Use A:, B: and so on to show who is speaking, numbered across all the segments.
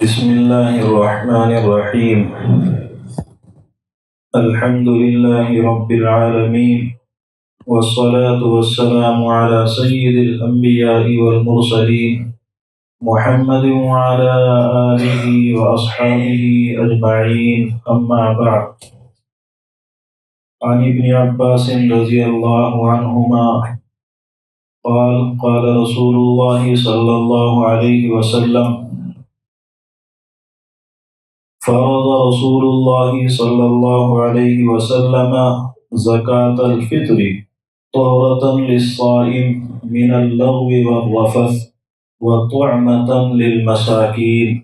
A: بسم الله الرحمن الرحيم. الحمد لله رب العالمين، والصلاة والسلام على سيد الأنبياء والمرسلين محمد وعلى آله وأصحابه أجمعين، أما بعد. عن ابن عباس رضي الله عنهما قال قال رسول الله صلى الله عليه وسلم: فرض رسول الله صلى الله عليه وسلم زكاة الفطر طهرة للصائم من اللغو والرفث وطعمة للمساكين،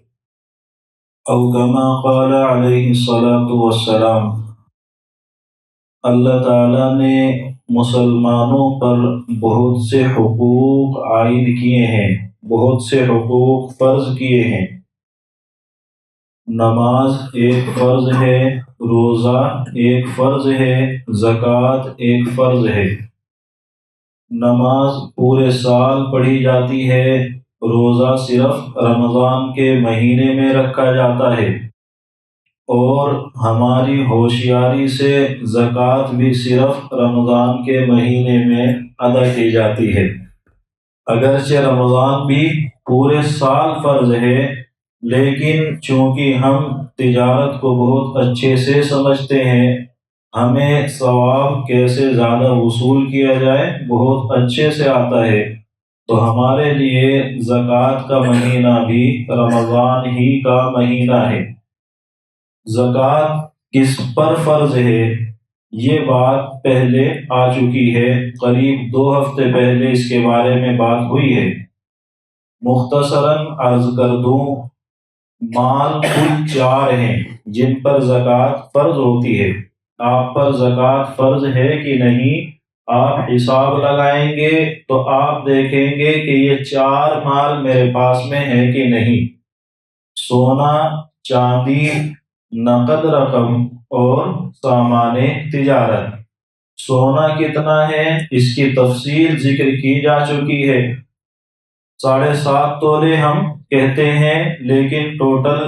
A: أو كما قال عليه الصلاة والسلام. اللہ تعالیٰ نے مسلمانوں پر بہت سے حقوق عائد کیے ہیں، بہت سے حقوق فرض کیے ہیں۔ نماز ایک فرض ہے، روزہ ایک فرض ہے، زکوٰۃ ایک فرض ہے۔ نماز پورے سال پڑھی جاتی ہے، روزہ صرف رمضان کے مہینے میں رکھا جاتا ہے، اور ہماری ہوشیاری سے زکوٰۃ بھی صرف رمضان کے مہینے میں ادا کی جاتی ہے۔ اگرچہ رمضان بھی پورے سال فرض ہے، لیکن چونکہ ہم تجارت کو بہت اچھے سے سمجھتے ہیں، ہمیں ثواب کیسے زیادہ وصول کیا جائے بہت اچھے سے آتا ہے، تو ہمارے لیے زکوٰۃ کا مہینہ بھی رمضان ہی کا مہینہ ہے۔ زکوٰۃ کس پر فرض ہے، یہ بات پہلے آ چکی ہے، قریب 2 ہفتے پہلے اس کے بارے میں بات ہوئی ہے۔ مختصراً عرض کر دوں، مال کل 4 ہیں جن پر زکوٰۃ فرض ہوتی ہے۔ آپ پر زکوٰۃ فرض ہے کہ نہیں، آپ حساب لگائیں گے تو آپ دیکھیں گے کہ یہ 4 مال میرے پاس میں ہے کہ نہیں: سونا، چاندی، نقد رقم اور سامان تجارت۔ سونا کتنا ہے اس کی تفصیل ذکر کی جا چکی ہے۔ 7.5 تولے ہم کہتے ہیں، لیکن ٹوٹل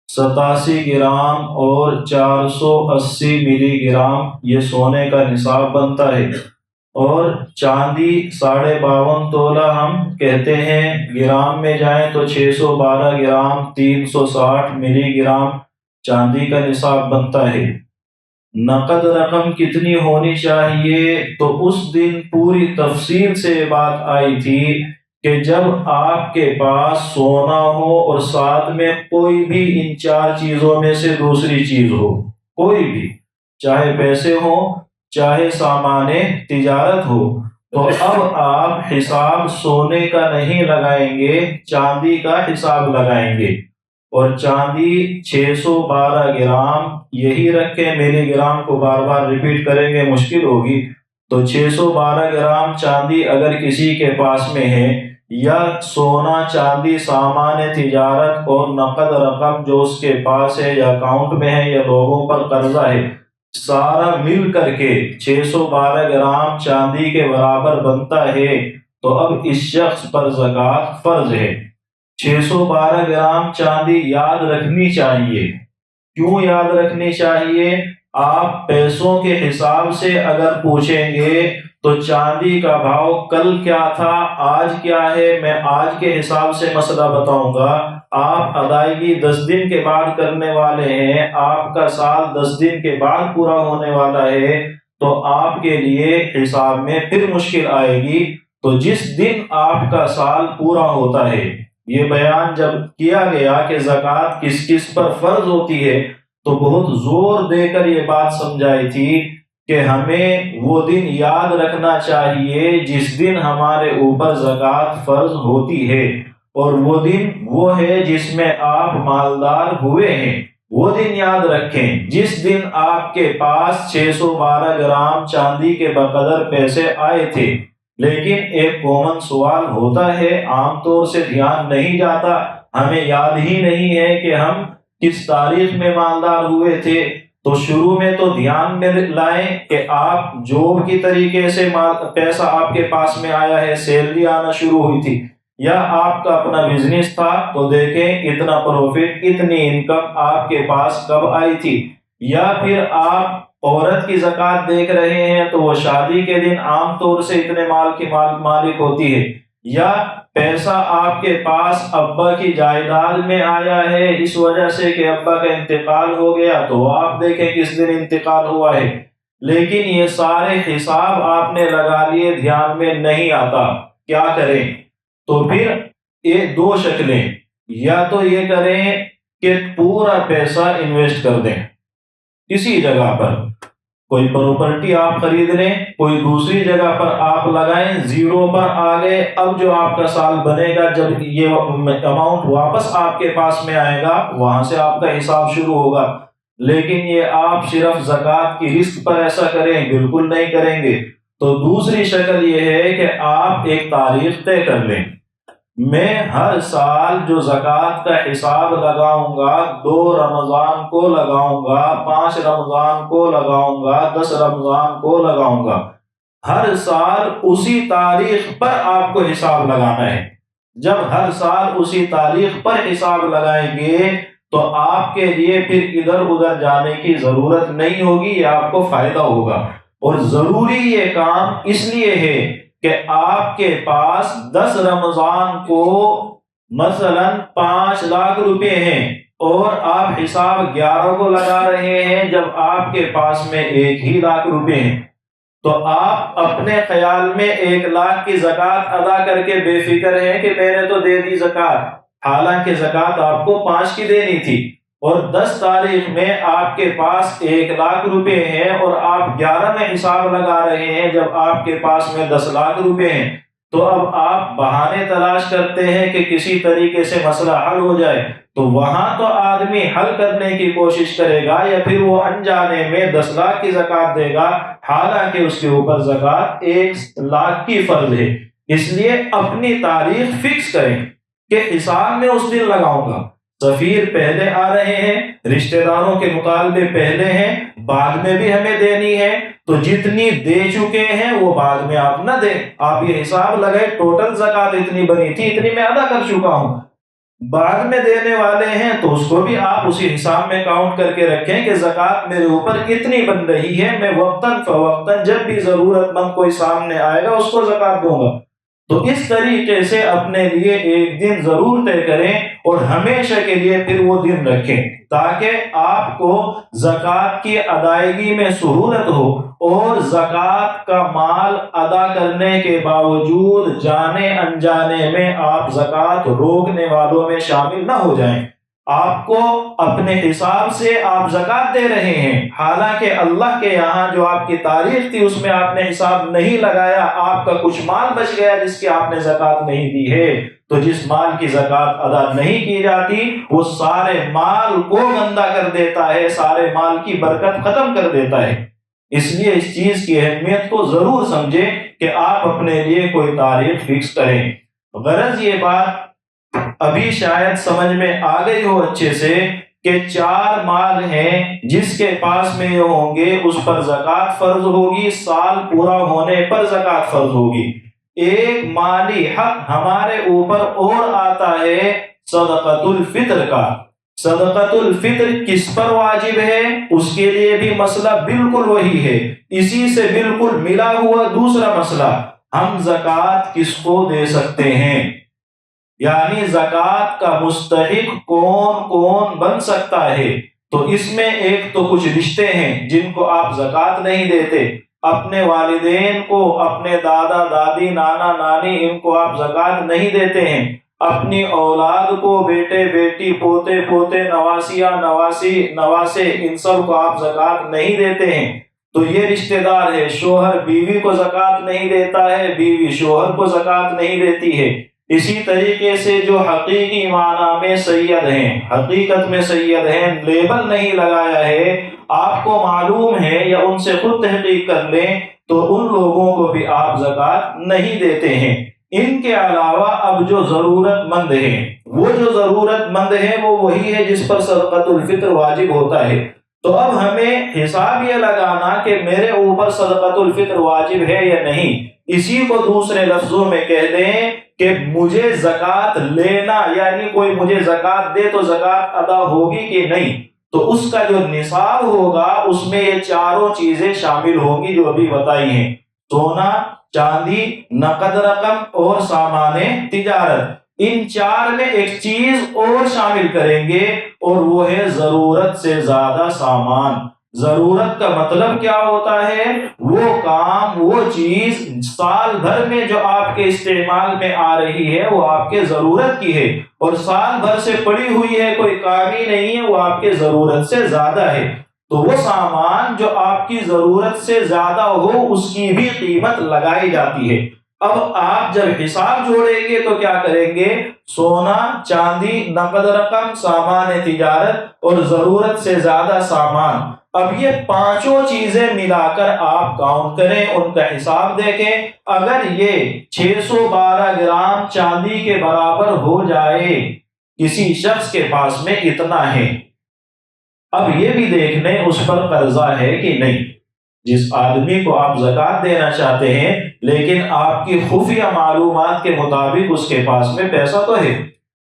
A: 87 گرام اور 480 ملی گرام یہ سونے کا نصاب بنتا ہے۔ اور چاندی 52.5 تولہ ہم کہتے ہیں، گرام میں جائیں تو 612 گرام 360 ملی گرام چاندی کا نصاب بنتا ہے۔ نقد رقم کتنی ہونی چاہیے، تو اس دن پوری تفصیل سے بات آئی تھی کہ جب آپ کے پاس سونا ہو اور ساتھ میں کوئی بھی ان 4 چیزوں میں سے دوسری چیز ہو، کوئی بھی، چاہے پیسے ہو چاہے سامان تجارت ہو، تو اب آپ حساب سونے کا نہیں لگائیں گے، چاندی کا حساب لگائیں گے۔ اور چاندی 612 گرام، یہی رکھیں، ملی گرام کو بار بار ریپیٹ کریں گے مشکل ہوگی، تو 612 گرام چاندی اگر کسی کے پاس میں ہے، یا سونا چاندی سامان تجارت اور نقد رقم جو اس کے پاس ہے یا اکاؤنٹ میں ہے یا لوگوں پر قرضہ ہے، سارا مل کر کے 612 گرام چاندی کے برابر بنتا ہے، تو اب اس شخص پر زکوٰۃ فرض ہے۔ 612 گرام چاندی یاد رکھنی چاہیے۔ کیوں یاد رکھنی چاہیے؟ آپ پیسوں کے حساب سے اگر پوچھیں گے تو چاندی کا بھاؤ کل کیا تھا، آج کیا ہے، میں آج کے حساب سے مسئلہ بتاؤں گا۔ آپ ادائیگی 10 دن کے بعد کرنے والے ہیں، آپ کا سال 10 دن کے بعد پورا ہونے والا ہے، تو آپ کے لیے حساب میں پھر مشکل آئے گی۔ تو جس دن آپ کا سال پورا ہوتا ہے، یہ بیان جب کیا گیا کہ زکوٰۃ کس کس پر فرض ہوتی ہے، تو بہت زور دے کر یہ بات سمجھائی تھی کہ ہمیں وہ دن یاد رکھنا چاہیے جس دن ہمارے اوپر زکوٰۃ فرض ہوتی ہے، اور وہ دن وہ ہے جس میں آپ مالدار ہوئے ہیں۔ وہ دن یاد رکھیں جس دن آپ کے پاس 612 گرام چاندی کے بقدر پیسے آئے تھے۔ لیکن ایک کامن سوال ہوتا ہے، عام طور سے دھیان نہیں جاتا، ہمیں یاد ہی نہیں ہے کہ ہم کس تاریخ میں مالدار ہوئے تھے۔ تو شروع میں تو دھیان میں لائیں کہ آپ جاب کی طریقے سے پیسہ آپ کے پاس میں آیا ہے، سیلری آنا شروع ہوئی تھی، یا آپ کا اپنا بزنس تھا تو دیکھیں اتنا پروفٹ، اتنی انکم آپ کے پاس کب آئی تھی، یا پھر آپ عورت کی زکوٰۃ دیکھ رہے ہیں تو وہ شادی کے دن عام طور سے اتنے مال کی مالک ہوتی ہے، یا پیسہ آپ کے پاس ابا کی جائیداد میں آیا ہے اس وجہ سے کہ ابا کا انتقال ہو گیا تو آپ دیکھیں کس دن انتقال ہوا ہے، لیکن یہ سارے حساب آپ نے لگا لیے، دھیان میں نہیں آتا، کیا کریں؟ تو پھر یہ دو شکلیں، یا تو یہ کریں کہ پورا پیسہ انویسٹ کر دیں کسی جگہ پر، کوئی پراپرٹی آپ خرید لیں، کوئی دوسری جگہ پر آپ لگائیں، زیرو پر آ گئے، اب جو آپ کا سال بنے گا جب یہ اماؤنٹ واپس آپ کے پاس میں آئے گا وہاں سے آپ کا حساب شروع ہوگا، لیکن یہ آپ صرف زکوٰۃ کی رزق پر ایسا کریں بالکل نہیں کریں گے۔ تو دوسری شکل یہ ہے کہ آپ ایک تاریخ طے کر لیں، میں ہر سال جو زکوٰۃ کا حساب لگاؤں گا 2 رمضان کو لگاؤں گا، 5 رمضان کو لگاؤں گا، 10 رمضان کو لگاؤں گا، ہر سال اسی تاریخ پر آپ کو حساب لگانا ہے۔ جب ہر سال اسی تاریخ پر حساب لگائیں گے تو آپ کے لیے پھر ادھر ادھر جانے کی ضرورت نہیں ہوگی، یہ آپ کو فائدہ ہوگا۔ اور ضروری یہ کام اس لیے ہے کہ آپ کے پاس 10 رمضان کو مثلا 5 لاکھ روپے ہیں اور آپ حساب 11 کو لگا رہے ہیں جب آپ کے پاس میں 1 لاکھ روپے ہیں، تو آپ اپنے خیال میں 1 لاکھ کی زکوٰۃ ادا کر کے بے فکر ہیں کہ میں نے تو دے دی زکوٰۃ، حالانکہ زکوٰۃ آپ کو 5 کی دینی تھی، اور 10 تاریخ میں آپ کے پاس 1 لاکھ روپے ہیں اور آپ 11 میں حساب لگا رہے ہیں جب آپ کے پاس میں 10 لاکھ روپے ہیں، تو اب آپ بہانے تلاش کرتے ہیں کہ کسی طریقے سے مسئلہ حل ہو جائے، تو وہاں تو آدمی حل کرنے کی کوشش کرے گا یا پھر وہ انجانے میں 10 لاکھ کی زکوٰۃ دے گا، حالانکہ اس کے اوپر زکوٰۃ 1 لاکھ کی فرض ہے۔ اس لیے اپنی تاریخ فکس کریں کہ حساب میں اس دن لگاؤں گا، سفیر پہلے آ رہے ہیں، رشتہ داروں کے مطالبے پہلے ہیں، بعد میں بھی ہمیں دینی ہے، تو جتنی دے چکے ہیں وہ بعد میں آپ نہ دیں، آپ یہ حساب لگائے ٹوٹل زکوٰۃ اتنی بنی تھی، اتنی میں ادا کر چکا ہوں، بعد میں دینے والے ہیں تو اس کو بھی آپ اسی حساب میں کاؤنٹ کر کے رکھیں کہ زکوٰۃ میرے اوپر اتنی بن رہی ہے، میں وقتاً فوقتاً جب بھی ضرورت مند کوئی سامنے آئے گا اس کو زکوٰۃ دوں گا۔ تو اس طریقے سے اپنے لیے ایک دن ضرور طے کریں اور ہمیشہ کے لیے پھر وہ دن رکھیں تاکہ آپ کو زکوٰۃ کی ادائیگی میں سہولت ہو، اور زکوٰۃ کا مال ادا کرنے کے باوجود جانے انجانے میں آپ زکوٰۃ روکنے والوں میں شامل نہ ہو جائیں۔ آپ کو اپنے حساب سے آپ زکوٰۃ دے رہے ہیں، حالانکہ اللہ کے یہاں جو آپ کی تاریخ تھی اس میں آپ نے حساب نہیں لگایا، آپ کا کچھ مال بچ گیا جس کی آپ نے زکوٰۃ نہیں دی ہے، تو جس مال کی زکوٰۃ ادا نہیں کی جاتی وہ سارے مال کو گندا کر دیتا ہے، سارے مال کی برکت ختم کر دیتا ہے۔ اس لیے اس چیز کی اہمیت کو ضرور سمجھیں کہ آپ اپنے لیے کوئی تاریخ فکس کریں۔ غرض یہ بات ابھی شاید سمجھ میں آ گئی ہو اچھے سے کہ 4 مال ہیں جس کے پاس میں یہ ہوں گے اس پر زکوٰۃ فرض ہوگی، سال پورا ہونے پر زکوٰۃ فرض ہوگی۔ ایک مالی حق ہمارے اوپر اور آتا ہے صدقۃ الفطر کا۔ صدقۃ الفطر کس پر واجب ہے اس کے لیے بھی مسئلہ بالکل وہی ہے، اسی سے بالکل ملا ہوا دوسرا مسئلہ، ہم زکوٰۃ کس کو دے سکتے ہیں، یعنی زکوٰۃ کا مستحق کون کون بن سکتا ہے۔ تو اس میں ایک تو کچھ رشتے ہیں جن کو آپ زکوٰۃ نہیں دیتے، اپنے والدین کو، اپنے دادا دادی نانا نانی ان کو آپ زکوٰۃ نہیں دیتے ہیں، اپنی اولاد کو، بیٹے بیٹی پوتے پوتے نواسیاں نواسی نواسے ان سب کو آپ زکوٰۃ نہیں دیتے ہیں، تو یہ رشتہ دار ہے۔ شوہر بیوی کو زکوٰۃ نہیں دیتا ہے، بیوی شوہر کو زکوٰۃ نہیں دیتی ہے۔ اسی طریقے سے جو حقیقی معنی میں سید ہیں، حقیقت میں سید ہیں، لیبل نہیں لگایا ہے، آپ کو معلوم ہے یا ان سے خود تحقیق کر لیں تو ان لوگوں کو بھی آپ زکوٰۃ نہیں دیتے ہیں۔ ان کے علاوہ اب جو ضرورت مند ہیں، وہ جو ضرورت مند ہے وہ وہی ہے جس پر صدقۃ الفطر واجب ہوتا ہے۔ تو اب ہمیں حساب یہ لگانا کہ میرے اوپر صدقۃ الفطر واجب ہے یا نہیں، اسی کو دوسرے لفظوں میں کہہ دیں کہ مجھے زکوٰۃ لینا، یعنی کوئی مجھے زکوٰۃ دے تو زکوٰۃ ادا ہوگی کہ نہیں، تو اس کا جو نصاب ہوگا اس میں یہ چاروں چیزیں شامل ہوں گی جو ابھی بتائی ہیں: سونا، چاندی، نقد رقم اور سامان تجارت۔ ان چار میں ایک چیز اور شامل کریں گے اور وہ ہے ضرورت سے زیادہ سامان۔ ضرورت کا مطلب کیا ہوتا ہے؟ وہ کام، وہ چیز سال بھر میں جو آپ کے استعمال میں آ رہی ہے وہ آپ کے ضرورت کی ہے، اور سال بھر سے پڑی ہوئی ہے، کوئی کام ہی نہیں ہے، وہ آپ کے ضرورت سے زیادہ ہے۔ تو وہ سامان جو آپ کی ضرورت سے زیادہ ہو اس کی بھی قیمت لگائی جاتی ہے۔ اب آپ جب حساب جوڑیں گے تو کیا کریں گے؟ سونا، چاندی، نقد رقم، سامان تجارت اور ضرورت سے زیادہ سامان۔ اب یہ پانچوں چیزیں ملا کر آپ کاؤنٹ کریں، ان کا حساب دیکھیں۔ اگر یہ 612 گرام چاندی کے برابر ہو جائے، کسی شخص کے پاس میں اتنا ہے، اب یہ بھی دیکھ لیں اس پر قرضہ ہے کہ نہیں۔ جس آدمی کو آپ زکوٰۃ دینا چاہتے ہیں لیکن آپ کی خفیہ معلومات کے مطابق اس کے پاس میں پیسہ تو ہے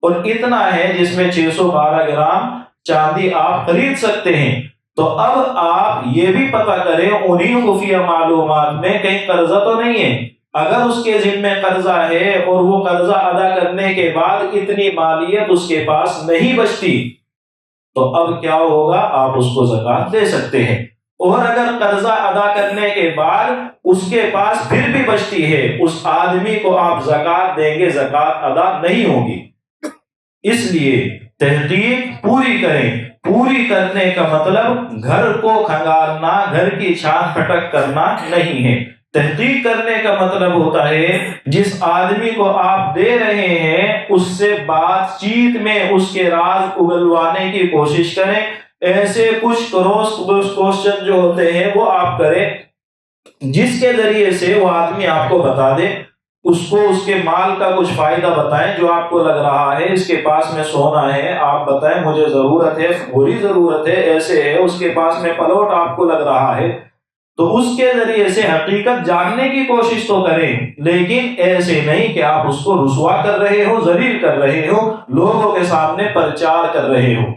A: اور اتنا ہے جس میں 612 گرام چاندی آپ خرید سکتے ہیں، تو اب آپ یہ بھی پتہ کریں انہی خفیہ معلومات میں کہیں قرضہ تو نہیں ہے۔ اگر اس کے ذمہ قرضہ ہے اور وہ قرضہ ادا کرنے کے بعد اتنی مالیت اس کے پاس نہیں بچتی، تو اب کیا ہوگا؟ آپ اس کو زکوٰۃ دے سکتے ہیں۔ اور اگر قرضہ ادا کرنے کے بعد اس کے پاس پھر بھی بچتی ہے، اس آدمی کو آپ زکوٰۃ دیں گے، زکوٰۃ ادا نہیں ہوگی۔ اس لیے تحقیق پوری کریں۔ پوری کرنے کا مطلب گھر کو کھنگالنا، گھر کی چھان پھٹک کرنا نہیں ہے۔ تحقیق کرنے کا مطلب ہوتا ہے جس آدمی کو آپ دے رہے ہیں اس سے بات چیت میں اس کے راز اگلوانے کی کوشش کریں۔ ایسے کچھ کراس کوشچن جو ہوتے ہیں وہ آپ کریں جس کے ذریعے سے وہ آدمی آپ کو بتا دے، اس کو اس کے مال کا کچھ فائدہ بتائیں جو آپ کو لگ رہا ہے۔ اس کے پاس میں سونا ہے، آپ بتائیں مجھے ضرورت ہے، بری ضرورت ہے، ایسے ہے۔ اس کے پاس میں پلاٹ آپ کو لگ رہا ہے، تو اس کے ذریعے سے حقیقت جاننے کی کوشش تو کریں، لیکن ایسے نہیں کہ آپ اس کو رسوا کر رہے ہو، ذلیل کر رہے ہو، لوگوں کے سامنے پرچار کر رہے ہو۔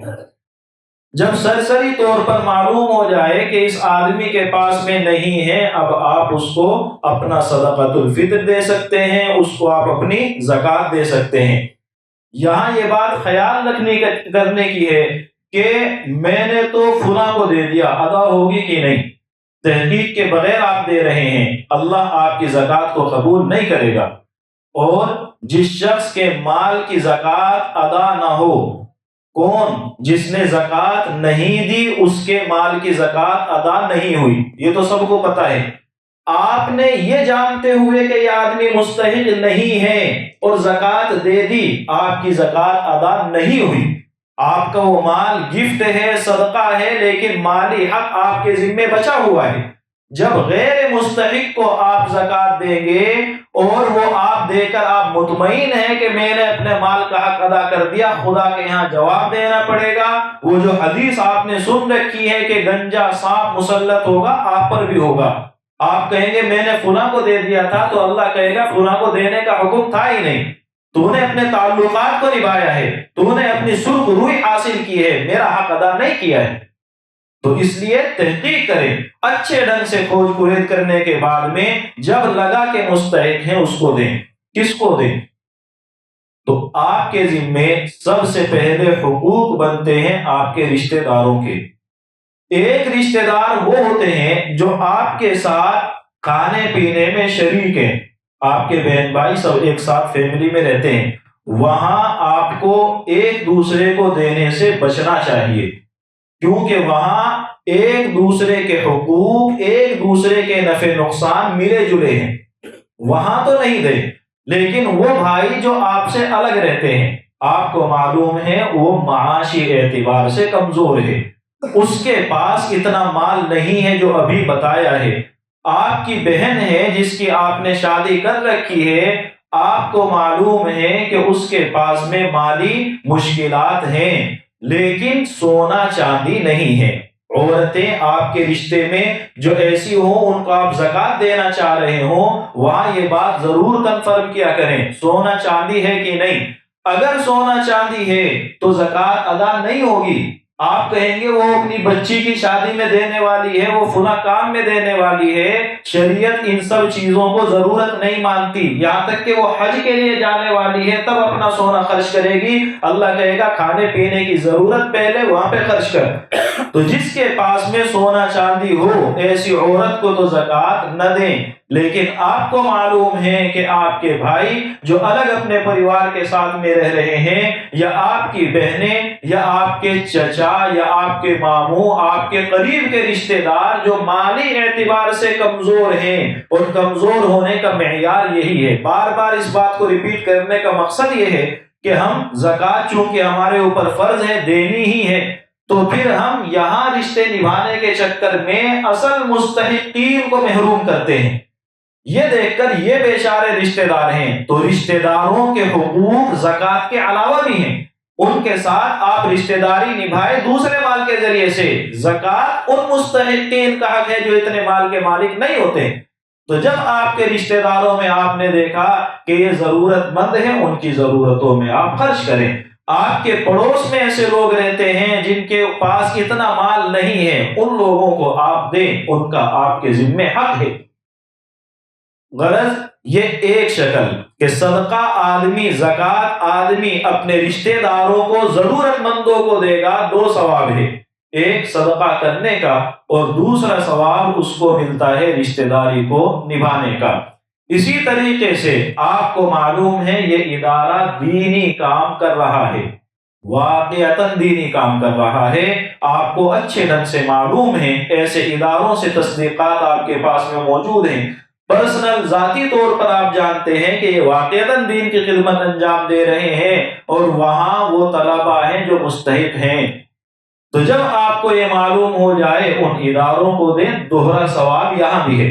A: جب سرسری طور پر معلوم ہو جائے کہ اس آدمی کے پاس میں نہیں ہے، اب آپ اس کو اپنا صدقۃ الفطر دے سکتے ہیں، اس کو آپ اپنی زکوٰۃ دے سکتے ہیں۔ یہاں یہ بات خیال کرنے کی ہے کہ میں نے تو فلاں کو دے دیا، ادا ہوگی کہ نہیں۔ تحقیق کے بغیر آپ دے رہے ہیں، اللہ آپ کی زکوٰۃ کو قبول نہیں کرے گا۔ اور جس شخص کے مال کی زکوٰۃ ادا نہ ہو، کون؟ جس نے زکوٰۃ نہیں دی اس کے مال کی زکوٰۃ ادا نہیں ہوئی، یہ تو سب کو پتا ہے۔ آپ نے یہ جانتے ہوئے کہ یہ آدمی مستحق نہیں ہے اور زکوٰۃ دے دی، آپ کی زکوٰۃ ادا نہیں ہوئی۔ آپ کا وہ مال گفٹ ہے، صدقہ ہے، لیکن مالی حق آپ کے ذمے بچا ہوا ہے۔ جب غیر مستحق کو آپ زکوٰۃ دیں گے اور وہ آپ دے کر آپ مطمئن ہیں کہ میں نے اپنے مال کا حق ادا کر دیا، خدا کے یہاں جواب دینا پڑے گا۔ وہ جو حدیث آپ نے سن رکھی ہے کہ گنجا سانپ مسلط ہوگا، آپ پر بھی ہوگا۔ آپ کہیں گے میں نے فلاں کو دے دیا تھا، تو اللہ کہے گا فلاں کو دینے کا حکم تھا ہی نہیں، تو نے اپنے تعلقات کو نبھایا ہے، تو نے اپنی سرخ روئی حاصل کی ہے، میرا حق ادا نہیں کیا ہے۔ تو اس لیے تحقیق کریں، اچھے ڈھنگ سے کھوج کھرید کرنے کے بعد میں جب لگا کہ مستحق ہیں اس کو دیں۔ کس کو دیں؟ تو آپ کے ذمے سب سے پہلے حقوق بنتے ہیں آپ کے رشتہ داروں کے۔ ایک رشتہ دار وہ ہوتے ہیں جو آپ کے ساتھ کھانے پینے میں شریک ہیں، آپ کے بہن بھائی سب ایک ساتھ فیملی میں رہتے ہیں، وہاں آپ کو ایک دوسرے کو دینے سے بچنا چاہیے، کیونکہ وہاں ایک دوسرے کے حقوق، ایک دوسرے کے نفع نقصان ملے جلے ہیں۔ وہاں تو نہیں دیں، لیکن وہ بھائی جو آپ سے الگ رہتے ہیں، آپ کو معلوم ہے وہ معاشی اعتبار سے کمزور ہے، اس کے پاس اتنا مال نہیں ہے جو ابھی بتایا ہے۔ آپ کی بہن ہے جس کی آپ نے شادی کر رکھی ہے، آپ کو معلوم ہے کہ اس کے پاس میں مالی مشکلات ہیں، لیکن سونا چاندی نہیں ہے، عورتیں آپ کے رشتے میں جو ایسی ہوں ان کو آپ زکوٰۃ دینا چاہ رہے ہوں، وہاں یہ بات ضرور کنفرم کیا کریں سونا چاندی ہے کہ نہیں۔ اگر سونا چاندی ہے تو زکوٰۃ ادا نہیں ہوگی۔ آپ کہیں گے وہ اپنی بچی کی شادی میں دینے والی ہے، وہ فلاں کام میں دینے والی ہے، شریعت ان سب چیزوں کو ضرورت نہیں مانتی، یہاں تک کہ وہ حج کے لیے جانے والی ہے تب اپنا سونا خرچ کرے گی۔ اللہ کہے گا کھانے پینے کی ضرورت پہلے وہاں پہ خرچ کر۔ تو جس کے پاس میں سونا چاندی ہو ایسی عورت کو تو زکوٰۃ نہ دیں۔ لیکن آپ کو معلوم ہے کہ آپ کے بھائی جو الگ اپنے پریوار کے ساتھ میں رہ رہے ہیں، یا آپ کی بہنیں، یا آپ کے چچا، یا آپ کے ماموں، آپ کے قریب کے رشتہ دار جو مالی اعتبار سے کمزور ہیں، اور کمزور ہونے کا معیار یہی ہے، بار بار اس بات کو ریپیٹ کرنے کا مقصد یہ ہے کہ ہم زکوٰۃ چونکہ ہمارے اوپر فرض ہے، دینی ہی ہے، تو پھر ہم یہاں رشتے نبھانے کے چکر میں اصل مستحقین کو محروم کرتے ہیں، یہ دیکھ کر یہ بیچارے رشتہ دار ہیں۔ تو رشتہ داروں کے حقوق زکوٰۃ کے علاوہ بھی ہیں، ان کے ساتھ آپ رشتہ داری نبھائے دوسرے مال کے ذریعے سے۔ زکوٰۃ ان مستحقین کا حق ہے جو اتنے مال کے مالک نہیں ہوتے۔ تو جب آپ کے رشتہ داروں میں آپ نے دیکھا کہ یہ ضرورت مند ہیں، ان کی ضرورتوں میں آپ خرچ کریں۔ آپ کے پڑوس میں ایسے لوگ رہتے ہیں جن کے پاس اتنا مال نہیں ہے، ان لوگوں کو آپ دیں، ان کا آپ کے ذمہ حق ہے۔ غرض یہ ایک شکل کہ صدقہ آدمی، زکوٰۃ آدمی اپنے رشتہ داروں کو، ضرورت مندوں کو دے گا، دو ثواب ہے، ایک صدقہ کرنے کا اور دوسرا ثواب اس کو ملتا ہے رشتہ داری کو نبھانے کا۔ اسی طریقے سے آپ کو معلوم ہے یہ ادارہ دینی کام کر رہا ہے، واقعتاً دینی کام کر رہا ہے، آپ کو اچھے ڈھنگ سے معلوم ہے، ایسے اداروں سے تصدیقات آپ کے پاس میں موجود ہیں، پرسنل ذاتی طور پر آپ جانتے ہیں کہ یہ واقعتاً دین کی خدمت انجام دے رہے ہیں، اور وہاں وہ طلبہ ہیں جو مستحق ہیں۔ تو جب آپ کو یہ معلوم ہو جائے ان اداروں کو دیں، دوہرا ثواب یہاں بھی ہے،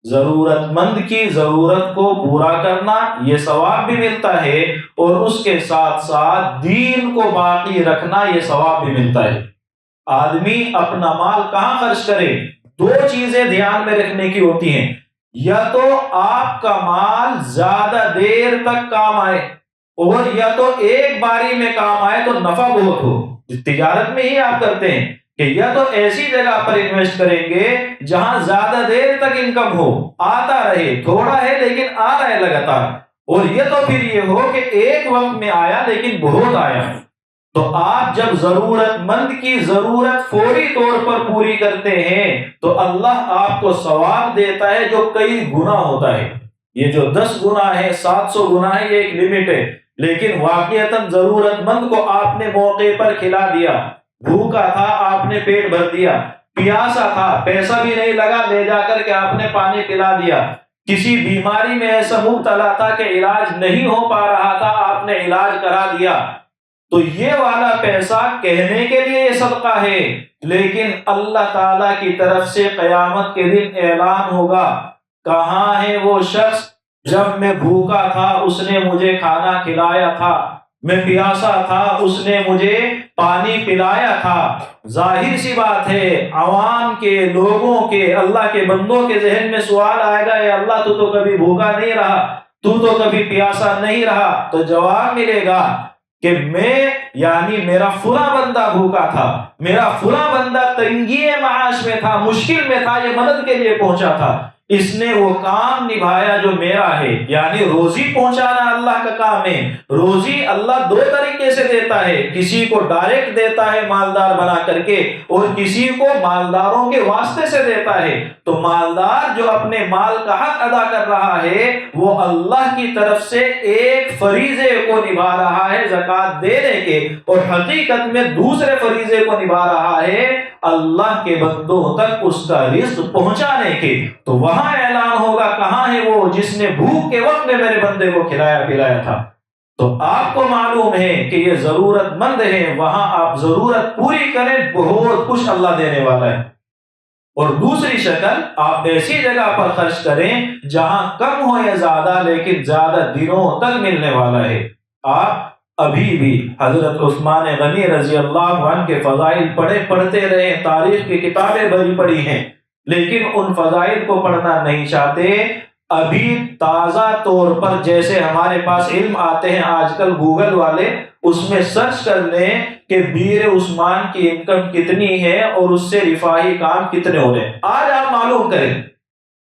A: ضرورت مند کی ضرورت کو پورا کرنا یہ ثواب بھی ملتا ہے، اور اس کے ساتھ ساتھ دین کو باقی رکھنا یہ ثواب بھی ملتا ہے۔ آدمی اپنا مال کہاں خرچ کرے، دو چیزیں دھیان میں رکھنے کی ہوتی ہیں، یا تو آپ کا مال زیادہ دیر تک کام آئے، اور یا تو ایک باری میں کام آئے تو نفع بہت ہو۔ تجارت میں ہی آپ کرتے ہیں کہ یا تو ایسی جگہ پر انویسٹ کریں گے جہاں زیادہ دیر تک انکم ہو، آتا رہے، تھوڑا ہے لیکن آ رہا ہے لگاتار، اور یہ تو پھر یہ ہو کہ ایک وقت میں آیا لیکن بہت آیا۔ تو آپ جب ضرورت مند کی ضرورت فوری طور پر پوری کرتے ہیں تو اللہ آپ کو ثواب دیتا ہے جو کئی گنا ہوتا ہے۔ یہ جو 10 گنا ہے، 700 گنا ہے، یہ ایک لمٹ ہے، لیکن واقعتاً ضرورت مند کو آپ نے موقع پر کھلا دیا، بھوکا تھا آپ نے پیٹ بھر دیا، پیاسا تھا پیسہ بھی نہیں لگا، لے جا کر کے آپ نے پانی پلا دیا، کسی بیماری میں ایسا مبتلا تھا کہ علاج نہیں ہو پا رہا تھا، آپ نے علاج کرا دیا، تو یہ والا پیسہ کہنے کے لیے یہ صدقہ ہے، لیکن اللہ تعالیٰ کی طرف سے قیامت کے دن اعلان ہوگا، کہاں ہے وہ شخص جب میں بھوکا تھا اس نے مجھے کھانا کھلایا تھا، میں پیاسا تھا اس نے مجھے پانی پلایا تھا۔ ظاہر سی بات ہے عوام کے، لوگوں کے، اللہ کے بندوں کے ذہن میں سوال آئے گا، اے اللہ تو کبھی بھوکا نہیں رہا، تو کبھی پیاسا نہیں رہا، تو جواب ملے گا کہ میں، یعنی میرا فلاں بندہ بھوکا تھا، میرا فلاں بندہ تنگی معاش میں تھا، مشکل میں تھا، یہ مدد کے لیے پہنچا تھا، اس نے وہ کام نبھایا جو میرا ہے، یعنی روزی پہنچانا اللہ کا کام ہے۔ روزی اللہ دو طریقے سے دیتا ہے، کسی کو ڈائریکٹ دیتا ہے مالدار بنا کر کے، اور کسی کو مالداروں کے واسطے سے دیتا ہے۔ تو مالدار جو اپنے مال کا حق ادا کر رہا ہے وہ اللہ کی طرف سے ایک فریضے کو نبھا رہا ہے زکوٰۃ دینے کے، اور حقیقت میں دوسرے فریضے کو نبھا رہا ہے اللہ کے بندوں تک اس کا رزق پہنچانے کے۔ تو وہاں اعلان ہوگا کہاں ہے وہ جس نے بھوک کے وقت میں میرے بندے کو کھلایا پلایا تھا۔ تو آپ کو معلوم ہے کہ یہ ضرورت مند ہے، وہاں آپ ضرورت پوری کریں، بہت کچھ اللہ دینے والا ہے۔ اور دوسری شکل، آپ ایسی جگہ پر خرچ کریں جہاں کم ہو یا زیادہ لیکن زیادہ دنوں تک ملنے والا ہے۔ آپ ابھی بھی حضرت عثمان غنی رضی اللہ عنہ کے فضائل پڑھتے رہے، تاریخ کی کتابیں بھری پڑی ہیں، لیکن ان فضائل کو پڑھنا نہیں چاہتے۔ ابھی تازہ طور پر جیسے ہمارے پاس علم آتے ہیں آج کل گوگل والے، اس میں سرچ کر لیں کہ بیر عثمان کی انکم کتنی ہے اور اس سے رفاہی کام کتنے ہو رہے ہیں، آج آپ معلوم کریں،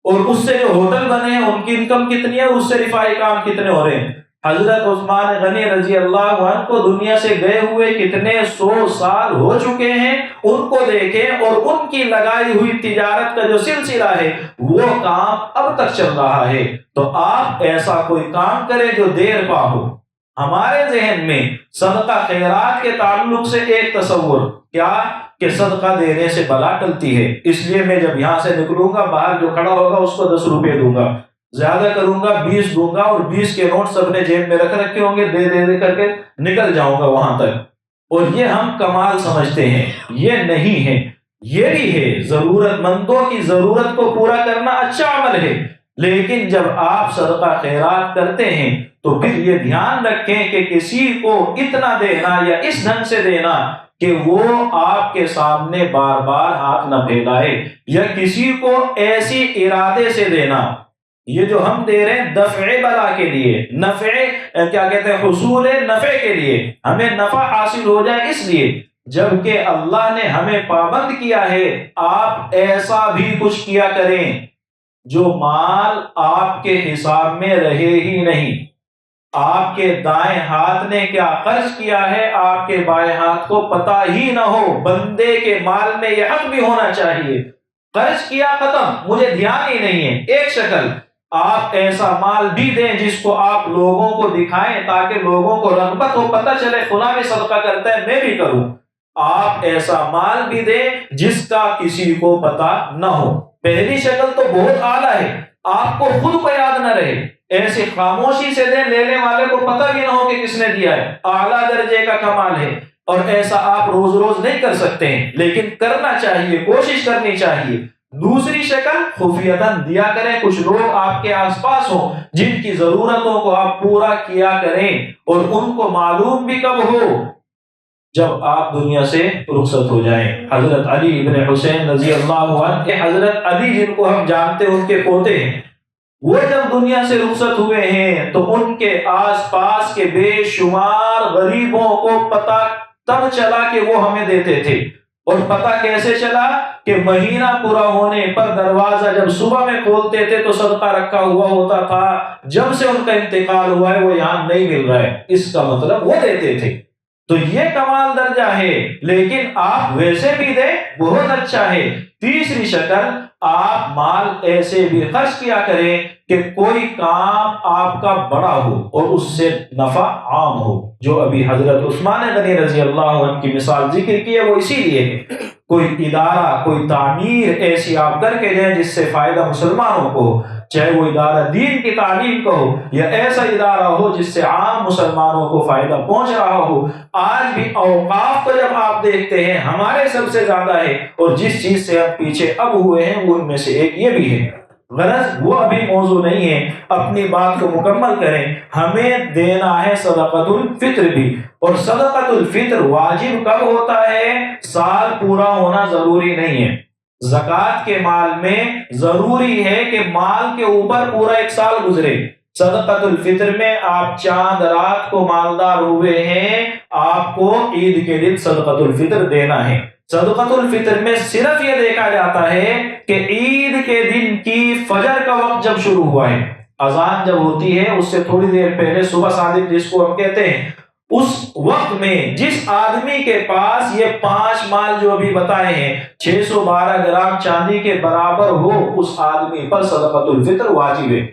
A: اور اس سے جو ہوٹل بنے ہیں ان کی انکم کتنی ہے اور اس سے رفاہی کام کتنے ہو رہے ہیں۔ حضرت عثمان غنی رضی اللہ عنہ کو دنیا سے گئے ہوئے کتنے 100 سال ہو چکے ہیں، ان کو دیکھیں، اور ان کی لگائی ہوئی تجارت کا جو سلسلہ ہے وہ کام اب تک چل رہا ہے۔ تو آپ ایسا کوئی کام کریں جو دیر پا ہو۔ ہمارے ذہن میں صدقہ خیرات کے تعلق سے ایک تصور کیا کہ صدقہ دینے سے بلا ٹلتی ہے، اس لیے میں جب یہاں سے نکلوں گا باہر جو کھڑا ہوگا اس کو 10 روپے دوں گا، زیادہ کروں گا 20 دوں گا، اور 20 کے نوٹ سب نے جیب میں رکھے ہوں گے، دے کر کے نکل جاؤں گا وہاں تک، اور یہ ہم کمال سمجھتے ہیں۔ یہ نہیں ہے، یہ بھی ہے ضرورت مندوں کی ضرورت کو پورا کرنا اچھا عمل ہے، لیکن جب آپ صدقہ خیرات کرتے ہیں تو پھر یہ دھیان رکھیں کہ کسی کو اتنا دینا یا اس ڈھنگ سے دینا کہ وہ آپ کے سامنے بار بار ہاتھ نہ پھیلائے، یا کسی کو ایسی ارادے سے دینا، یہ جو ہم دے رہے ہیں دفع بلا کے لیے، نفع کیا کہتے ہیں، حصول نفع کے لیے، ہمیں نفع حاصل ہو جائے اس لیے، جبکہ اللہ نے ہمیں پابند کیا ہے آپ ایسا بھی کچھ کیا کریں جو مال آپ کے حساب میں رہے ہی نہیں۔ آپ کے دائیں ہاتھ نے کیا خرچ کیا ہے آپ کے بائیں ہاتھ کو پتہ ہی نہ ہو۔ بندے کے مال میں یہ حق بھی ہونا چاہیے، خرچ کیا ختم، مجھے دھیان ہی نہیں ہے۔ ایک شکل آپ ایسا مال بھی دیں جس کو آپ لوگوں کو دکھائیں تاکہ لوگوں کو رغبت ہو، پتہ چلے فلاں بھی صدقہ کرتا ہے میں بھی کروں۔ آپ ایسا مال بھی دیں جس کا کسی کو پتہ نہ ہو۔ پہلی شکل تو بہت اعلیٰ ہے، آپ کو خود کو یاد نہ رہے، ایسے خاموشی سے دیں، لینے والے کو پتہ بھی نہ ہو کہ کس نے دیا ہے، اعلیٰ درجے کا کمال ہے، اور ایسا آپ روز روز نہیں کر سکتے ہیں، لیکن کرنا چاہیے، کوشش کرنی چاہیے۔ دوسری شکل خفیتاً دیا کریں، کچھ لوگ آپ کے آس پاس ہوں جن کی ضرورتوں کو آپ پورا کیا کریں، اور ان کو معلوم بھی کب ہو، جب آپ دنیا سے رخصت ہو جائیں۔ حضرت علی ابن حسین رضی اللہ عنہ، حضرت علی جن کو ہم جانتے ہیں ان کے پوتے ہیں، وہ جب دنیا سے رخصت ہوئے ہیں تو ان کے آس پاس کے بے شمار غریبوں کو پتہ تب چلا کہ وہ ہمیں دیتے تھے، اور پتہ کیسے چلا کہ مہینہ پورا ہونے پر دروازہ جب صبح میں کھولتے تھے تو صدقہ رکھا ہوا ہوتا تھا، جب سے ان کا انتقال ہوا ہے وہ یہاں نہیں مل رہا ہے، اس کا مطلب وہ دیتے تھے۔ تو یہ کمال درجہ ہے، لیکن آپ ویسے بھی دیں بہت اچھا ہے۔ تیسری شکل آپ مال ایسے بھی خرچ کیا کریں کہ کوئی کام آپ کا بڑا ہو اور اس سے نفع عام ہو، جو ابھی حضرت عثمان غنی رضی اللہ عنہ کی مثال ذکر کی ہے وہ اسی لیے ہے۔ کوئی ادارہ، کوئی تعمیر ایسی آپ کر کے دیں جس سے فائدہ مسلمانوں کو ہو، چاہے وہ ادارہ دین کی تعلیم کا ہو یا ایسا ادارہ ہو جس سے عام مسلمانوں کو فائدہ پہنچ رہا ہو۔ آج بھی اوقاف کو جب آپ دیکھتے ہیں ہمارے سب سے زیادہ ہے، اور جس چیز سے ہم پیچھے اب ہوئے ہیں ان میں سے ایک یہ بھی ہے۔ غرض وہ ابھی موضوع نہیں ہے، اپنی بات کو مکمل کریں۔ ہمیں دینا ہے صدقۃ الفطر بھی، اور صدقۃ الفطر واجب کب ہوتا ہے؟ سال پورا ہونا ضروری نہیں ہے۔ زکوٰۃ کے مال میں ضروری ہے کہ مال کے اوپر پورا ایک سال گزرے۔ صدقۃ الفطر میں آپ چاند رات کو مالدار ہوئے ہیں، آپ کو عید کے دن صدقۃ الفطر دینا ہے۔ صدقۃ الفطر میں صرف یہ دیکھا جاتا ہے کہ عید کے دن کی فجر کا وقت جب شروع ہوا ہے، اذان جب ہوتی ہے اس سے تھوڑی دیر پہلے صبح صادق جس کو ہم کہتے ہیں، اس وقت میں جس آدمی کے پاس یہ 5 مال جو ابھی بتائے ہیں 612 گرام چاندی کے برابر ہو، اس آدمی پر صدقۃ الفطر واجب ہے۔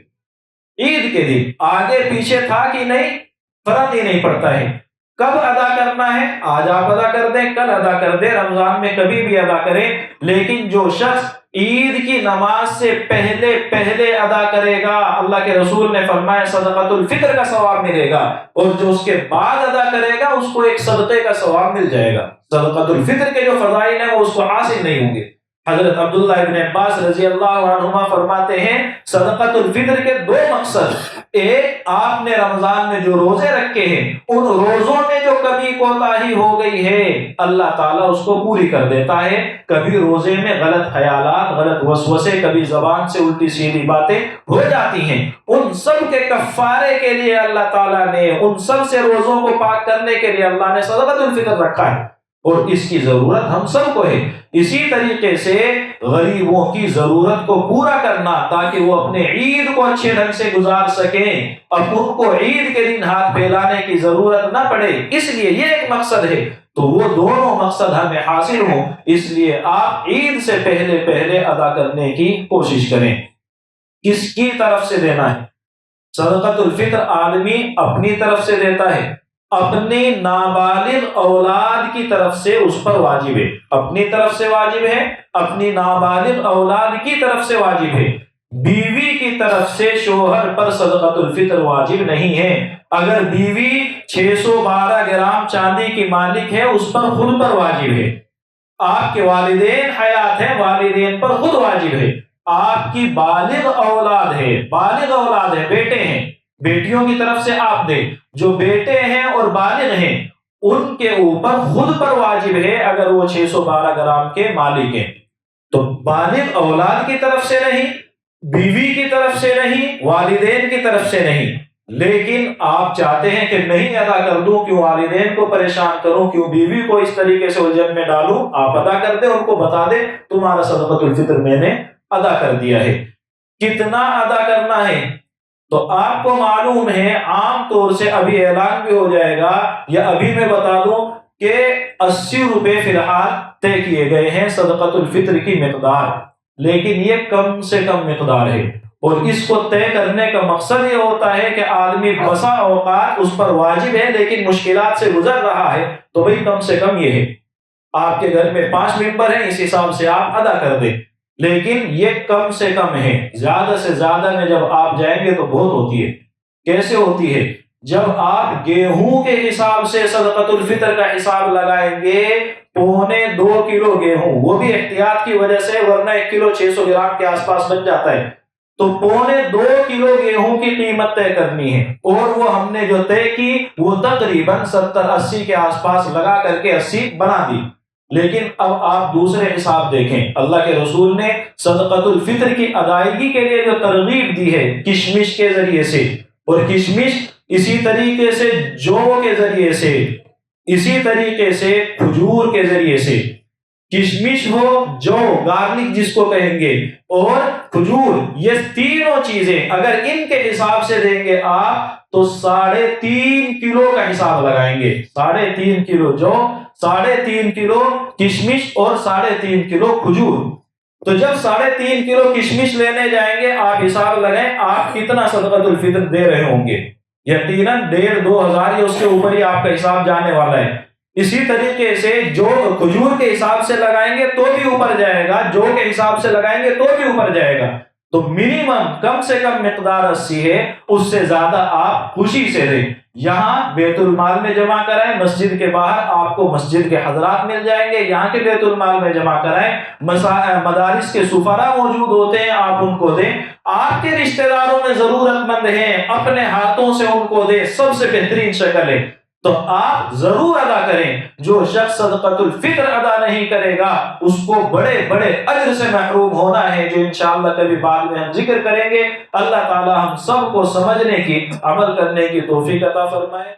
A: عید کے دن آگے پیچھے تھا کہ نہیں، فرق ہی نہیں پڑتا ہے، کب ادا کرنا ہے، آج آپ ادا کر دیں، کل ادا کر دیں، رمضان میں کبھی بھی ادا کریں، لیکن جو شخص عید کی نماز سے پہلے ادا کرے گا، اللہ کے رسول نے فرمایا صدقۃ الفطر کا ثواب ملے گا، اور جو اس کے بعد ادا کرے گا اس کو ایک صدقے کا ثواب مل جائے گا۔ صدقۃ الفطر کے جو فضائل ہیں وہ اس کو حاصل نہیں ہوں گے۔ حضرت عبداللہ ابن عباس رضی اللہ عنہما فرماتے ہیں صدقۃ الفطر کے دو مقصد، ایک آپ نے رمضان میں جو روزے رکھے ہیں ان روزوں میں جو کمی کوتاہی ہو گئی ہے اللہ تعالیٰ اس کو پوری کر دیتا ہے۔ کبھی روزے میں غلط خیالات، غلط وسوسے، کبھی زبان سے الٹی سیدھی باتیں ہو جاتی ہیں، ان سب کے کفارے کے لیے اللہ تعالیٰ نے، ان سب سے روزوں کو پاک کرنے کے لیے اللہ نے صدقۃ الفطر رکھا ہے، اور اس کی ضرورت ہم سب کو ہے۔ اسی طریقے سے غریبوں کی ضرورت کو پورا کرنا تاکہ وہ اپنے عید کو اچھے ڈھنگ سے گزار سکیں، اور ان کو عید کے دن ہاتھ پھیلانے کی ضرورت نہ پڑے، اس لیے یہ ایک مقصد ہے۔ تو وہ دونوں مقصد ہمیں حاصل ہوں، اس لیے آپ عید سے پہلے ادا کرنے کی کوشش کریں۔ کس کی طرف سے دینا ہے؟ صدقۃ الفطر آدمی اپنی طرف سے دیتا ہے، اپنی نابالغ اولاد کی طرف سے اس پر واجب ہے، اپنی طرف سے واجب ہے، اپنی نابالغ اولاد کی طرف سے واجب ہے۔ بیوی کی طرف سے شوہر پر صدقۃ الفطر واجب نہیں ہے۔ اگر بیوی 612 گرام چاندی کی مالک ہے اس پر خود پر واجب ہے۔ آپ کے والدین حیات ہیں، والدین پر خود واجب ہے۔ آپ کی بالغ اولاد ہے، بیٹے ہیں، بیٹیوں کی طرف سے آپ دیں۔ جو بیٹے ہیں اور بالغ ہیں ان کے اوپر خود پر واجب ہے اگر وہ 612 گرام کے مالک ہیں۔ تو بالغ اولاد کی طرف سے نہیں، بیوی کی طرف سے نہیں، والدین کی طرف سے نہیں، لیکن آپ چاہتے ہیں کہ نہیں ادا کر دوں، کیوں والدین کو پریشان کروں، کیوں بیوی کو اس طریقے سے الجھن میں ڈالوں، آپ ادا کر دیں، ان کو بتا دیں تمہارا صدقۃ الفطر میں نے ادا کر دیا ہے۔ کتنا ادا کرنا ہے تو آپ کو معلوم ہے، عام طور سے ابھی اعلان بھی ہو جائے گا، یا ابھی میں بتا دوں کہ 80 روپے فی الحال طے کیے گئے ہیں صدقۃ الفطر کی مقدار، لیکن یہ کم سے کم مقدار ہے، اور اس کو طے کرنے کا مقصد یہ ہوتا ہے کہ آدمی بسا اوقات اس پر واجب ہے لیکن مشکلات سے گزر رہا ہے، تو بھئی کم سے کم یہ ہے، آپ کے گھر میں 5 ممبر ہیں، اس حساب سے آپ ادا کر دیں، لیکن یہ کم سے کم ہے۔ زیادہ سے زیادہ میں جب آپ جائیں گے تو بہت ہوتی ہے۔ کیسے ہوتی ہے؟ جب آپ گیہوں کے حساب سے صدقۃ الفطر کا حساب لگائیں گے، 2.25 کلو گیہوں، وہ بھی احتیاط کی وجہ سے، ورنہ 1 کلو 600 گرام کے آس پاس بن جاتا ہے، تو 2.25 کلو گیہوں کی قیمت طے کرنی ہے، اور وہ ہم نے جو طے کی وہ تقریباً 70-80 کے آس پاس لگا کر کے 80 بنا دی۔ لیکن اب آپ دوسرے حساب دیکھیں، اللہ کے رسول نے صدقۃ الفطر کی ادائیگی کے لیے جو ترغیب دی ہے کشمش کے ذریعے سے، اور کشمش اسی طریقے سے جو کے ذریعے سے، اسی طریقے سے کھجور کے ذریعے سے، کشمش ہو، جو گارلک جس کو کہیں گے، اور کھجور، یہ تینوں چیزیں اگر ان کے حساب سے دیں گے آپ تو 3.5 کلو کا حساب لگائیں گے، 3.5 کلو جو، 3.5 کلو کشمش اور 3.5 کلو کھجور۔ تو جب 3.5 کلو کشمش لینے جائیں گے آپ حساب لگائیں آپ کتنا صدقۃ الفطر دے رہے ہوں گے، یقیناً 1,500-2,000 یا اس کے اوپر ہی آپ کا حساب جانے والا ہے۔ اسی طریقے سے جو کھجور کے حساب سے لگائیں گے تو بھی اوپر جائے گا، جو کے حساب سے لگائیں گے تو بھی اوپر جائے گا۔ تو منیمم کم سے کم مقدار 80 ہے، اس سے زیادہ آپ خوشی سے دیں۔ یہاں بیت المال میں جمع کرائیں، مسجد کے باہر آپ کو مسجد کے حضرات مل جائیں گے، یہاں کے بیت المال میں جمع کرائیں، مدارس کے سفراء موجود ہوتے ہیں، آپ ان کو دیں۔ آپ کے رشتہ داروں میں ضرورت مند ہیں، اپنے ہاتھوں سے ان کو دیں، سب سے بہترین شکل ہے۔ تو آپ ضرور ادا کریں۔ جو شخص صدقۃ الفطر ادا نہیں کرے گا اس کو بڑے بڑے اجر سے محروم ہونا ہے، جو انشاءاللہ کبھی بعد میں ہم ذکر کریں گے۔ اللہ تعالی ہم سب کو سمجھنے کی، عمل کرنے کی توفیق عطا فرمائے۔